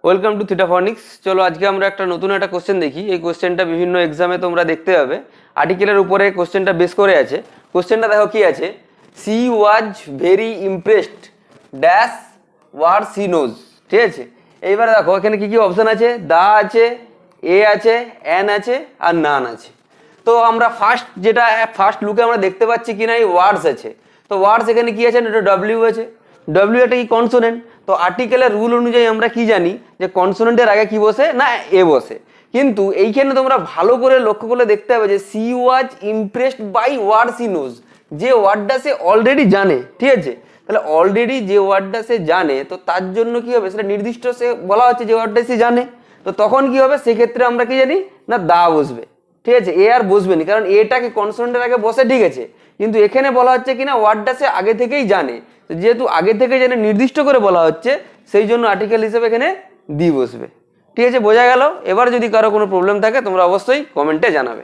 Welcome to থিটাফনিক্স। চলো আজকে আমরা একটা নতুন একটা কোশ্চেন দেখি। এই কোশ্চেনটা বিভিন্ন এক্সামে তোমরা দেখতে পাবে, আর্টিকেলের উপরে কোশ্চেনটা বেস করে আছে। কোশ্চেনটা দেখো কি আছে, she was very impressed dash word she knows. ঠিক আছে, এইবারে দেখো এখানে কি কি অপশন আছে, দা আছে, এ আছে, অ্যান আছে আর নান আছে। তো আমরা ফার্স্ট লুকে আমরা দেখতে পাচ্ছি কি না এই ওয়ার্ডস আছে। তো ওয়ার্ডস এখানে কি আছে, এটা ডব্লিউ আছে। ডব্লিউ একটা কি কনসোনেন্ট। তো আর্টিকেলের রুল অনুযায়ী আমরা কি জানি যে কনসোনেন্টের আগে কি বসে না এ বসে। কিন্তু এইখানে তোমরা ভালো করে লক্ষ্য করলে দেখতে হবে যে she was impressed by word she knows, যে ওয়ার্ডটা সে অলরেডি জানে। ঠিক আছে, তাহলে অলরেডি যে ওয়ার্ডটা সে জানে, তো তার জন্য কি হবে, সেটা নির্দিষ্ট সে বলা হচ্ছে যে ওয়ার্ডটা সে জানে। তো তখন কি হবে, সেক্ষেত্রে আমরা কি জানি না দা বসবে। ঠিক আছে, এ আর বসবে না, কারণ এটাকে কনসোনেন্টের আগে বসে। ঠিক আছে, কিন্তু এখানে বলা হচ্ছে কিনা ওয়ার্ডটা সে আগে থেকেই জানে। তো যেহেতু আগে থেকে জেনে নির্দিষ্ট করে বলা হচ্ছে, সেই জন্য আর্টিকেল হিসেবে এখানে দি বসবে। ঠিক আছে, বোঝা গেল। এবার যদি কারো কোনো প্রবলেম থাকে তোমরা অবশ্যই কমেন্টে জানাবে।